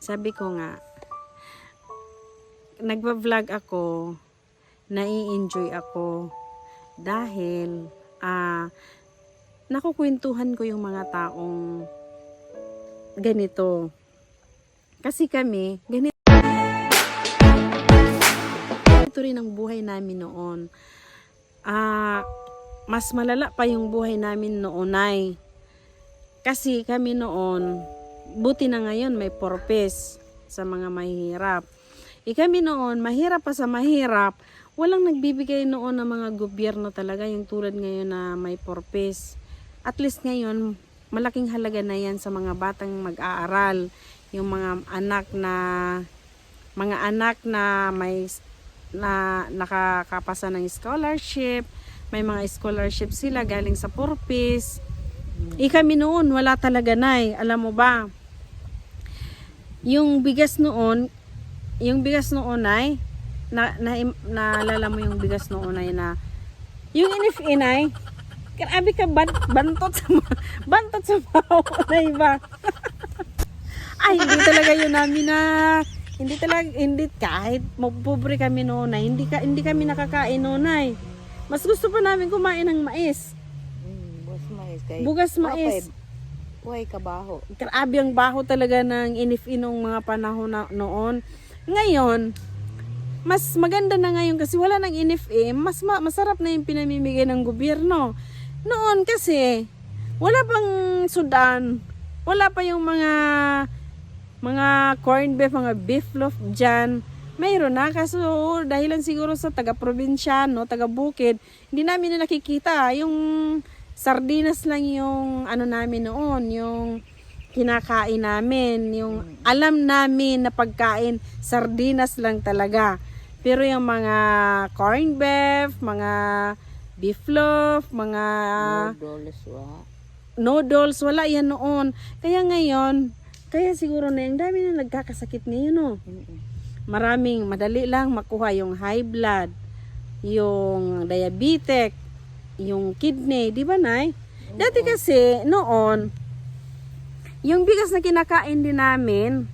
Sabi ko nga, nagva-vlog ako, nai-enjoy ako dahil nakukwentuhan ko yung mga taong ganito. Kasi kami, ganito rin ang buhay namin noon. Mas malala pa yung buhay namin noon ay. Kasi kami noon, buti na ngayon may purpose sa mga mahihirap. Kami noon, mahirap pa sa mahirap, walang nagbibigay noon ng mga gobyerno talaga yung tulad ngayon na may purpose. At least ngayon, malaking halaga na yan sa mga batang mag-aaral. Yung mga anak na may nakakapasa ng scholarship, may mga scholarship sila galing sa purpose. Kami noon, wala talaga nay. Alam mo ba? Yung bigas noon ay, naalala mo yung bigas noon ay na, yung NFA ay, grabe ka bantot sa baho na iba. Ay, hindi talaga yun namin na, hindi kahit pobre kami noon ay, hindi kami nakakain noon ay. Mas gusto pa namin kumain ng mais. Bugas mais. Huwag kabaho. Grabe ang baho talaga ng NFA nung mga panahon noon. Ngayon, mas maganda na ngayon kasi wala ng NFA, masarap na yung pinamimigay ng gobyerno. Noon kasi, wala pang sudan, wala pa yung mga corned beef, mga beef loaf dyan. Mayroon na, kaso dahilan siguro sa taga-probinsyano, taga-bukid, hindi namin na nakikita. Yung sardinas lang yung namin noon, yung kinakain namin, yung alam namin na pagkain, sardinas lang talaga. Pero yung mga corned beef, mga beef loaf, mga noodles, wala yan noon. Kaya ngayon, siguro na yung dami na nagkakasakit ngayon, no? Madali lang makuha yung high blood, yung diabetic, yung kidney, di ba nay? Dati kasi noon, yung bigas na kinakain din namin,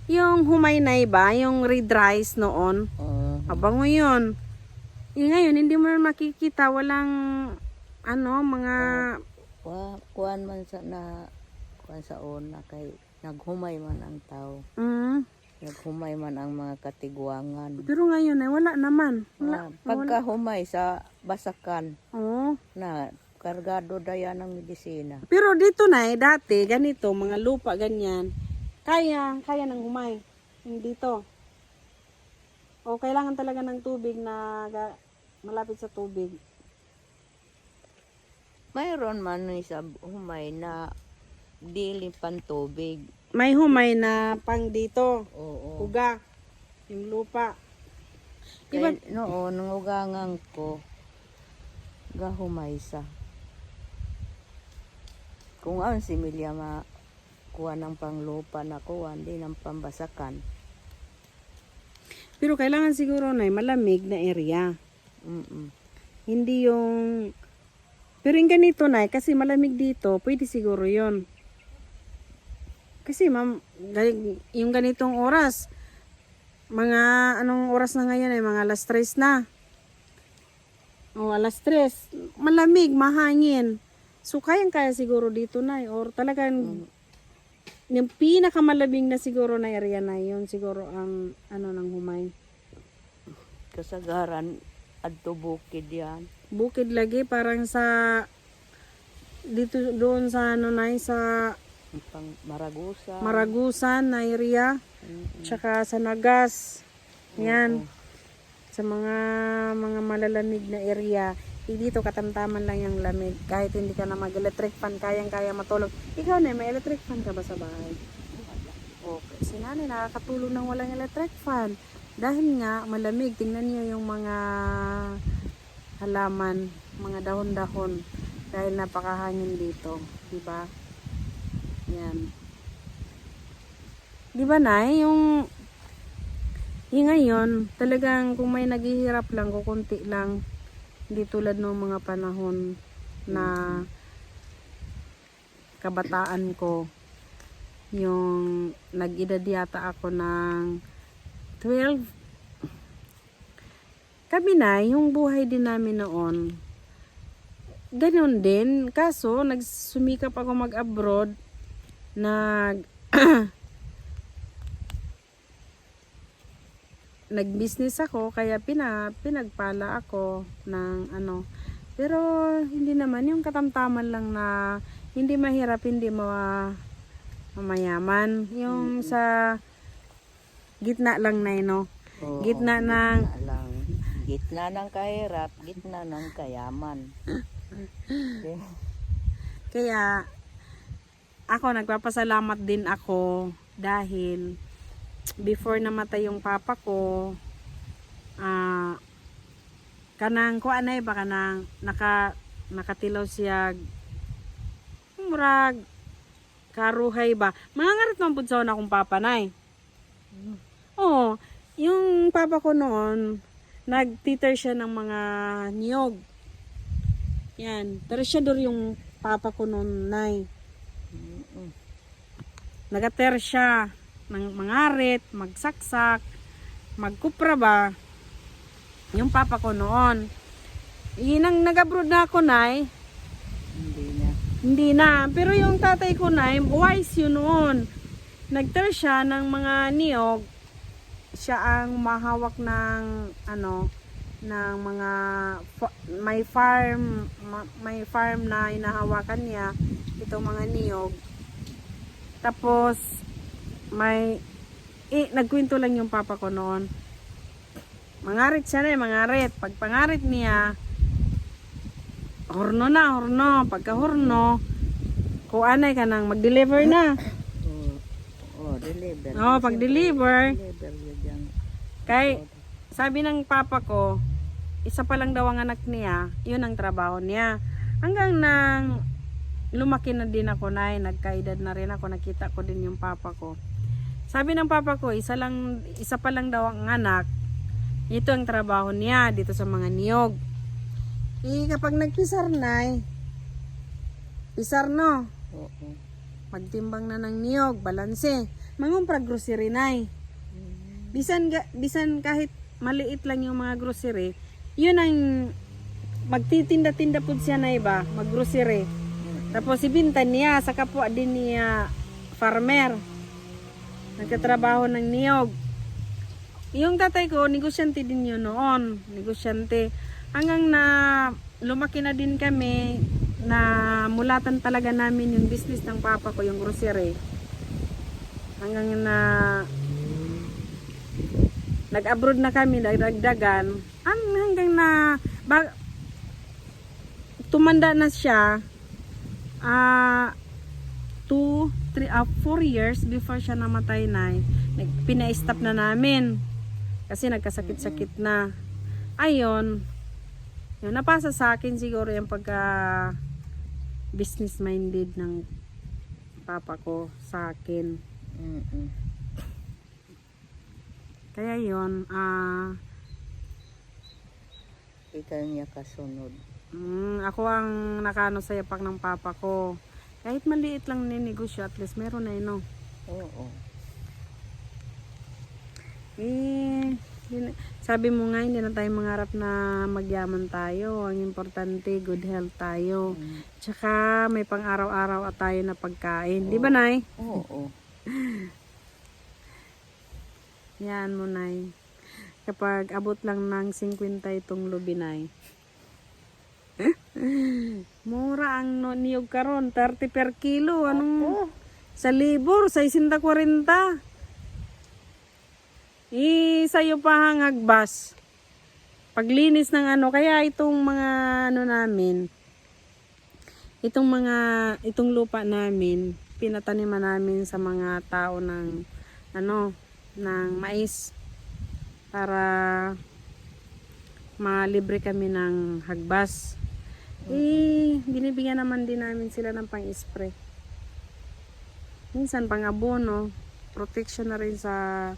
yung humaynay ba, yung red rice noon, abango yun. Yung ngayon, hindi mo na makikita, walang mga kuan man sa una kay naghumay man ang tao. Naghumay man ang mga katigwangan. Pero ngayon ay wala naman. Pagkahumay sa basakan. Na kargado dayan ng medisina. Pero dito na dati ganito, mga lupa ganyan. Kaya nang humay. Yung dito. O kailangan talaga ng tubig na malapit sa tubig. Mayroon man sa humay na dili pan tubig. May humay na pang dito. Oo. Kuga. Yung lupa. Kaya noon, nangugangang ko, gahumay sa. Kung ang similya kuha ng panglupa na kuha, hindi ng pambasakan. Pero kailangan siguro na malamig na area. Hindi yung... Pero yung ganito na, kasi malamig dito, pwede siguro yon. Kasi yung ganitong oras, mga anong oras na ngayon ay mga alas 3 na. Alas 3. Malamig, mahangin. So kaya siguro dito na or talagang yung pinakamalamig na siguro na area na yun siguro ang ng humay. Kasagaran adto bukid yan. Bukid lagi parang sa dito doon sa sa pang Maragusan na area. Tsaka sa Nagas. Yan. Sa mga malalamig na area. Dito katamtaman lang yung lamig. Kahit hindi ka na mag-electric fan, kayang-kaya matulog. Ikaw na, may electric fan ka ba sa bahay? Okay. Si nanay nakakatulog ng walang electric fan. Dahil nga malamig. Tingnan niyo yung mga halaman, mga dahon-dahon. Dahil napakahangin dito. Diba? Yan. Di ba na yung ngayon, talagang kung may naghihirap lang, kukunti lang, hindi tulad ng mga panahon na kabataan ko yung nag-edad yata ako ng 12. Kami na, yung buhay din namin noon, ganun din. Kaso, nagsumikap ako mag-abroad, nag-business ako, kaya pinagpala ako ng ano. Pero, hindi naman, yung katamtaman lang na hindi mahirap, hindi mamayaman. Yung sa gitna lang na, no? Oo, Gitna ng gitna lang. Gitna ng kahirap, gitna ng kayaman. Okay. Kaya ako nagpapasalamat din ako dahil before namatay yung papa ko, kanang kuanay ba kanang nakatilaw siya murag karuhay ba. Mga ngarit man pud sa una akong papa nay. Oo, yung papa ko noon nagtiter siya ng mga niyog. Yan, tersyador yung papa ko noon nay. Nagater siya ng mangarit, magsaksak, magkupra ba. Yung papa ko noon. Nang nag-abroad na ako nay, hindi na. Pero yung tatay ko nay, wise yun noon. Nagter siya ng mga niyog. Siya ang mahawak ng ano, ng mga may farm na inahawakan niya itong mga niyog. Tapos nagkwento lang yung papa ko noon. Mangarit siya na, mangarit. Pag pangarit niya, horno. Pagka horno, kuanay ka nang mag-deliver na. Deliver. Pag-deliver, Deliver yun dyan. kay sabi ng papa ko, isa pa lang daw ang anak niya, yun ang trabaho niya. Hanggang nang lumaki na din ako na, nagkaedad na rin ako, nakita ko din yung papa ko. Sabi ng papa ko, isa pa lang daw ang anak, ito ang trabaho niya dito sa mga niyog. Kapag nagpisar na, pisar no, Oo. magtimbang na ng niyog, balanse, mangumpra grocery na. Bisan kahit maliit lang yung mga grocery, yun ang magtitinda-tinda po siya na iba, mag-grocery. Tapos ibinta niya sa kapwa din niya farmer. Nagkatrabaho ng niyog. Yung tatay ko, negosyante din yun noon. Negosyante. Hanggang na lumaki na din kami, na mulatan talaga namin yung business ng papa ko, yung grocery. Hanggang na nag-abroad na kami, nagdagdagan. Hanggang na tumanda na siya, 4 years before siya namatay na, pina-stop na namin. Kasi nagkasakit-sakit na. Ayon, yun, napasa sa akin siguro yung pagka business minded ng papa ko sa akin. Kaya yun, Ikaw niya kasunod. ako ang nakano sa yapak ng papa ko. Kahit maliit lang ni negosyo, at least meron na no. Oo. Sabi mo nga, hindi na tayo mangarap na magyaman tayo. Ang importante, good health tayo. Tsaka may pang araw-araw at tayo na pagkain. Di ba, Nay? Oo. Yan mo, Nay. Kapag abot lang ng 50 itong lubi, Nay. Mura ang niyog karon, 30 per kilo. Anong sa libor, 640. Sa'yo pa hang hagbas. Paglinis ng ano, kaya itong mga ano namin, itong lupa namin, pinataniman namin sa mga tao ng ng mais para malibre kami ng hagbas. Binibigyan naman din namin sila ng pang-spray. Minsan pang-abono, protection na rin sa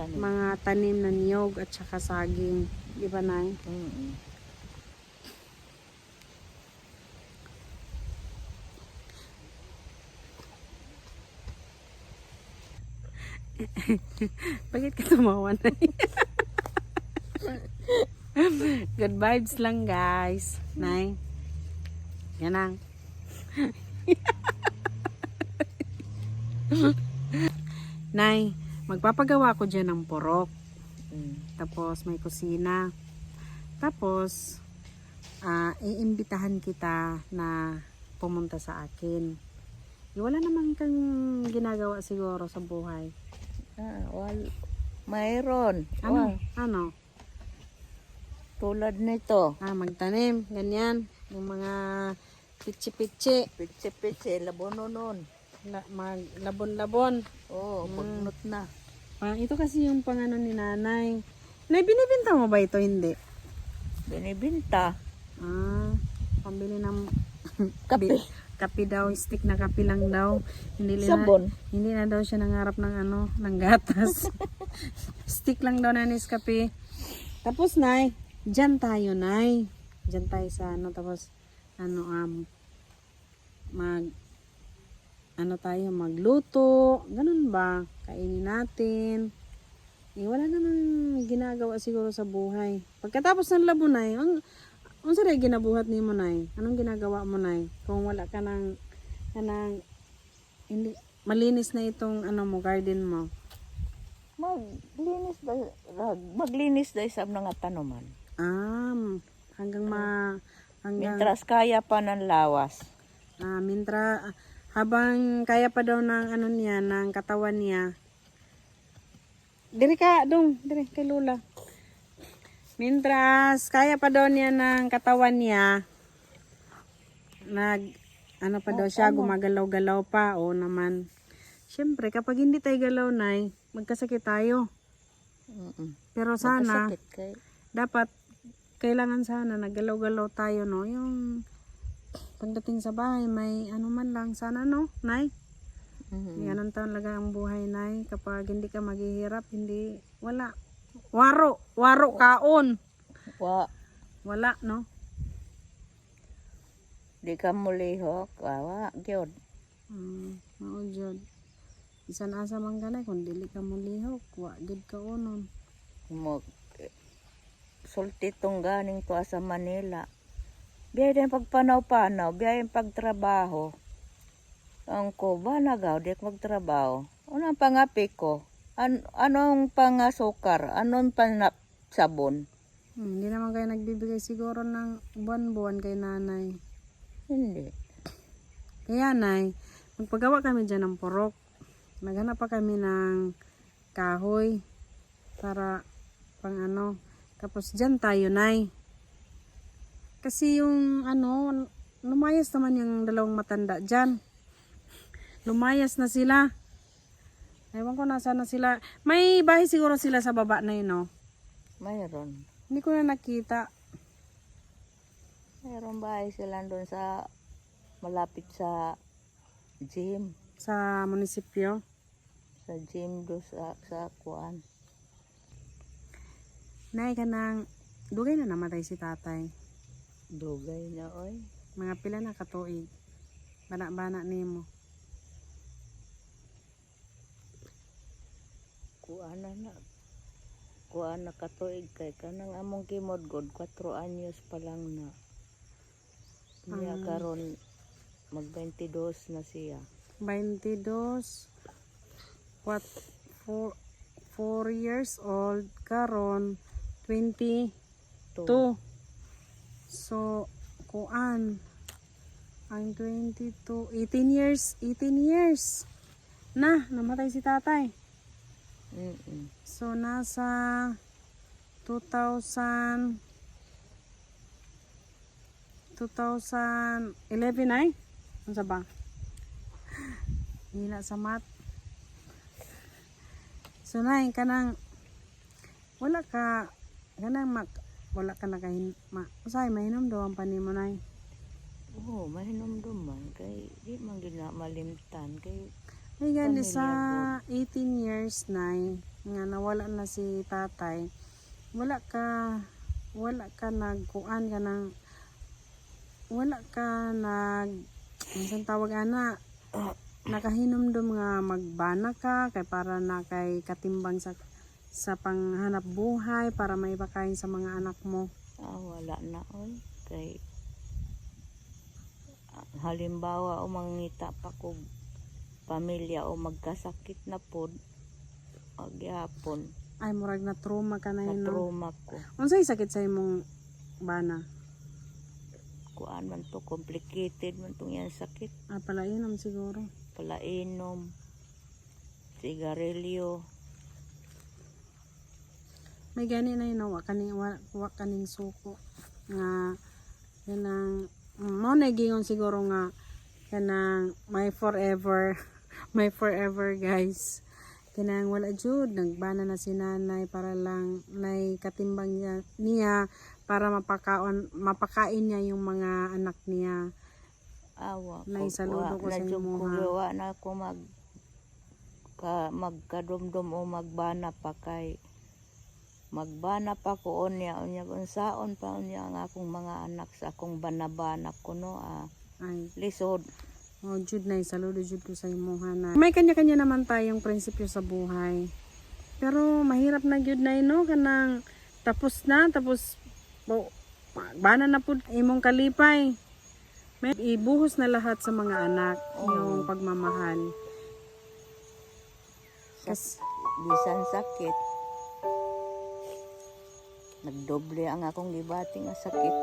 mga tanim na niyog at saka saging. Di ba, Nay? Bakit ka tumawa na? Good vibes lang guys. Nay. Yan ang. Nay, magpapagawa ko dyan ng porok. Tapos may kusina. Tapos, iimbitahan kita na pumunta sa akin. Wala naman kang ginagawa siguro sa buhay. Mayroon. Ano? Ano? Tulad nito. Magtanim. Ganyan. Yung mga pitsi-pitsi. Pitsi-pitsi, labononon. Maglabon-labon. Pugnot na. Ito kasi yung pangano ni nanay. Nay, binibenta mo ba ito? Hindi. Binibinta. Pambili ng Kape. kape daw, stick na kape lang daw. Sabon. Hindi na daw siya nangarap ng ng gatas. Stick lang daw na Nescafe. Tapos nay, diyan tayo nay. Diyan tayo sa tapos magluto, ganun ba? Kainin natin. Wala namang ginagawa siguro sa buhay. Pagkatapos ng labo nay, unsa ray ginabuhat nimo nay? Anong ginagawa mo nay? Kung wala ka nang hindi malinis na itong garden mo. Maglinis daw sa mga tanuman. Hanggang Mintras kaya pa ng lawas. Habang kaya pa daw ng niya, ng katawan niya. Diri kay Lola. Mintras kaya pa daw niya ng katawan niya, pa daw siya, gumagalaw-galaw pa, naman. Siyempre, kapag hindi tayo galaw, nay, magkasakit tayo. Pero sana, dapat, kailangan sana, naggalaw-galaw tayo, no? Yung, pagdating sa bahay, may man lang, sana, no, nay? Ganun talaga ang buhay, nay. Kapag hindi ka maghihirap, wala. Waro kaon. Wala, no? Di ka mulihok, wawa, gyud. Mao jud. Bisan asa man ganay kung dili ka mulihok, wa gid ka unon. Sulti tong ganing to sa Manila. Biya din pagpanaw-panaw, biya yung pagtrabaho. Ang ko, ba nagaw, di magtrabaho. Unang pangapi ko, anong pangasukar, anong sabon? Hindi naman kayo nagbibigay siguro ng buwan-buwan kay nanay. Hindi. Kaya nay, magpagawa kami dyan ng porok. Naghanap pa kami ng kahoy para pang Tapos dyan tayo nay. Kasi yung lumayas naman yung dalawang matanda dyan. Lumayas na sila. Ewan ko nasa na sila. May bahay siguro sila sa baba na yun, no? Mayroon. Hindi ko na nakita. Mayroon bahay sila doon sa malapit sa gym. Sa munisipyo? Sa gym doon sa kuan. Nay ka nang, dugay na namatay si tatay. Dugay na oy. Mga pila na katuig. Bana-bana nimo. Kuan na katuig kay kanang among kimodgod 4 anyos pa lang na. Niya karon mag 22 na siya. 22. 4 years old karon 22. So kuan ang 22 18 years na namatay si tatay. So nasa 2011 ay? Ano sa ba? Hina sa math. So nay kanang wala ka usay mainom daw ang panimo nay. Mahinom duman kay di man gid na malimtan kay ay gani sa 18 years nay nga nawala na si tatay. Wala ka nagkuan ka ng wala ka nag ang tawag ana nakahinumdum nga magbana ka kay para na kay katimbang sa panghanap buhay para maipakain sa mga anak mo. Wala na oy. Kay halimbawa o mangita pa ko pamilya o magkasakit na pod agyapon Ay murag na trauma ka na na yun. No? trauma ko. Unsay sakit sa imong bana? Kuan man to, complicated man tong yan sakit. Palainom siguro. Palainom, sigarilyo. May gani na yun, wa kaning suko nga kanang mo nagingon siguro nga kanang my forever my forever guys, kanang wala jud nagbana na si nanay para lang nay katimbang niya para mapakain niya yung mga anak niya. Awa Nay saludo ko sa imo ha. Wa na ako magkadumdum o magbana pa kay magbana pa ko unya unsaon pa unya ang akong mga anak sa akong banabanak ko no Ay lisod. jud nay saludo jud ko sa imo ha na. May kanya-kanya naman tayong prinsipyo sa buhay. Pero mahirap na gyud nay no kanang tapos bana na pud imong kalipay. May ibuhos na lahat sa mga anak yung pagmamahal. Bisan sakit nagdoble ang akong gibati nga sakit.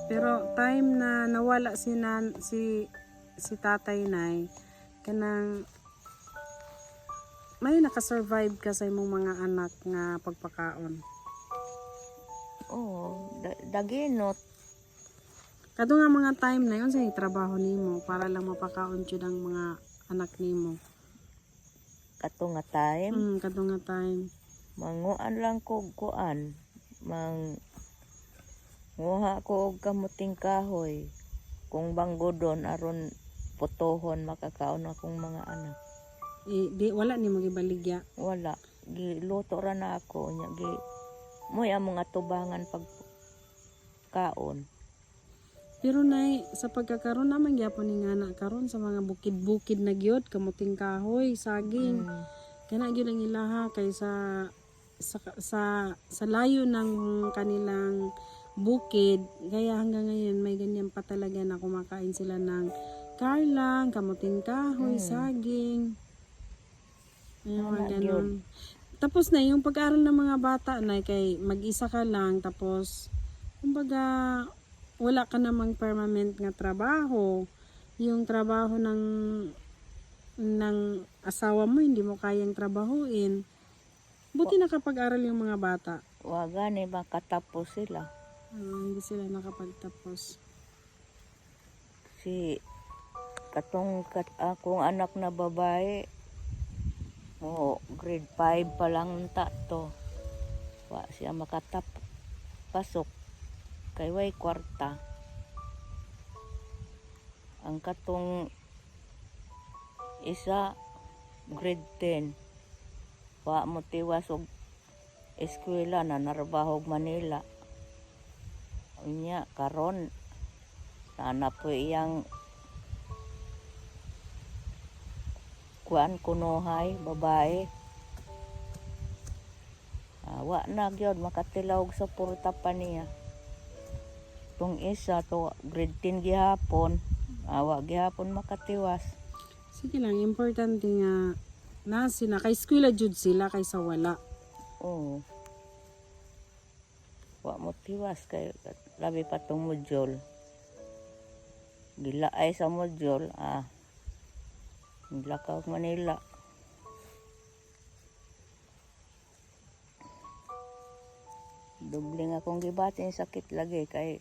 Pero time na nawala si tatay nay kanang may nakasurvive ka sa imong mga anak nga pagpakaon. Daginot. Kadto nga mga time na yun sa trabaho nimo para lang mapakaon jud ang mga anak nimo. Kato nga time. Kadto nga time. Manguan lang ko kuan. Nguha ko og kamuting kahoy. Kung banggodon aron putohon makakaon akong mga anak. Di wala ni magibaligya. Wala. Giluto ra na ako nya moy among atubangan pag kaon. Pero nay sa pagkakaroon naman gyapon ni nga karon sa mga bukid-bukid na gyud kamuting kahoy, saging. Kana gyud ang ilaha kay sa layo ng kanilang bukid kaya hanggang ngayon may ganyan pa talaga na kumakain sila ng karlang, kamuting kahoy, saging. Ayun, ganun. Tapos na yung pag-aaral ng mga bata na kay mag-isa ka lang tapos kumbaga wala ka namang permanent nga trabaho. Yung trabaho ng asawa mo hindi mo kayang trabahuin. Buti nakapag-aral yung mga bata. Waga ni makatapos sila. Hindi sila nakapagtapos. Si akong anak na babae grade 5 pa lang to. Wa siya pasok kay way kwarta. Ang katong isa grade 10 wa mo tiwas og eskwela na narbaho og Manila. Unya karon na po iyang kuan kunohay babae. Wa na gyud makatilawog sa porta pa niya. Tong isa to grade 10 gihapon, wa gihapon makatiwas. Sige lang, importante nga na sila kay eskwela jud sila kaysa wala. Oo. Wa mo tiwas kay labi pa tong module. Gila ay sa module Lakaw Manila. Dubling akong gibatin sakit lagi kay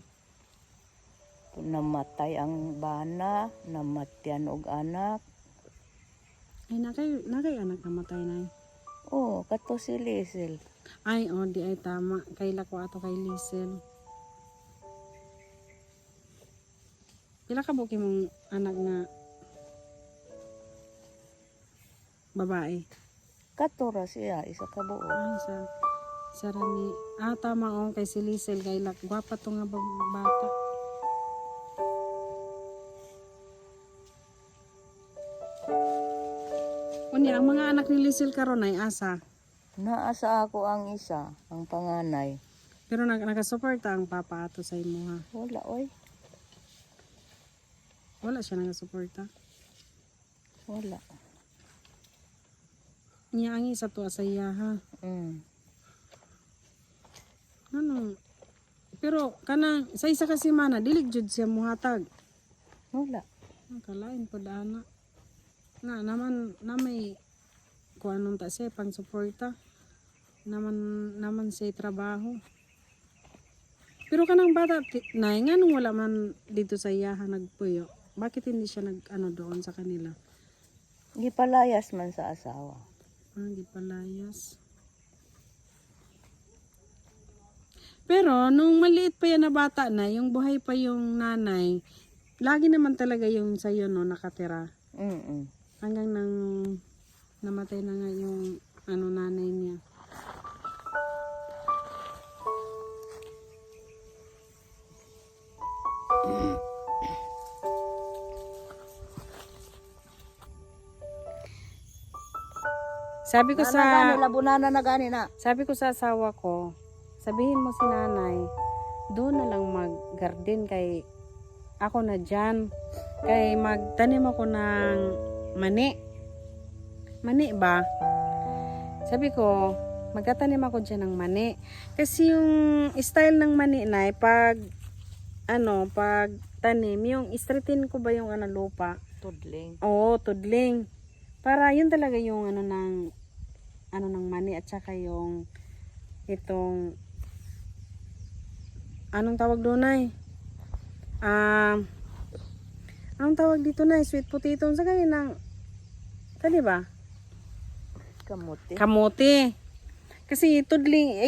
namatay ang bana, namatyan og anak. Ay nakay anak namatay na. Kato si Liesel. Ay di ay tama kay lako ato kay Liesel. Pila ka buki mong anak na babae? Kato ra siya, isa ka buo. Ay sa rani. Tama kay si Liesel kay gwapa to nga bata. Unya, ang mga anak ni Lizel karon ay asa. Naasa ako ang isa, ang panganay. Pero nagasuporta ang papa ato sa imo ha. Wala, oy. Wala siya nagasuporta. Wala. Niya ang isa to sa iya ha. Ano? Pero kanang sa isa kasi mana dilig jud siya muhatag. Wala. Ang kalain po dana. Na naman na may kung anong ta siya pang suporta. Naman sa trabaho. Pero kanang bata na nganong wala man dito sa iya nagpuyo. Bakit hindi siya doon sa kanila? Gipalayas man sa asawa. Di palayas. Pero nung maliit pa yan na bata na, yung buhay pa yung nanay, lagi naman talaga yung sayo no nakatira. Hanggang nang namatay na nga yung nanay niya. Sabi ko Labunana na gani na. Sabi ko sa asawa ko, sabihin mo si nanay, doon na lang mag-garden kay ako na dyan. Kay magtanim ako ng mani. Mani ba? Sabi ko, magtatanim ako dyan ng mani. Kasi yung style ng mani na pag tanim, yung istritin ko ba yung lupa? Tudling. Oo, tudling. Para yun talaga yung ng mani at saka yung itong anong tawag doon ay? Anong tawag dito na? Sweet potato. Sa ganyan kani ba? Kamuti. Kamote. Kasi tudling,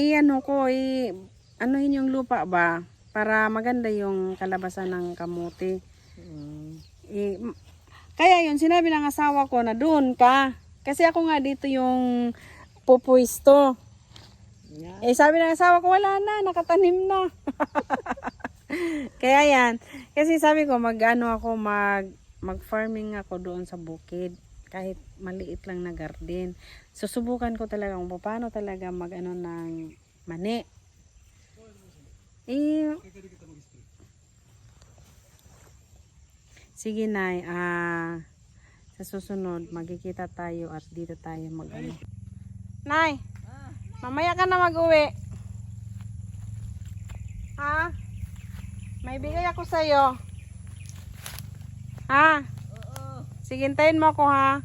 anuhin yung lupa ba? Para maganda yung kalabasan ng kamote. Kaya yun, sinabi ng asawa ko na doon ka. Kasi ako nga dito yung pupuisto. Yeah. Sabi ng asawa ko, wala na, nakatanim na. Kaya yan. Kasi sabi ko, mag-farming ako doon sa bukid. Kahit maliit lang na garden. Susubukan ko talaga kung paano talaga ng mani. Sige Nay, sa susunod magkikita tayo at dito tayo Nay, mamaya ka na mag-uwi. Ha? May bigay ako sa'yo. Ha? Sige, hintayin mo ako ha.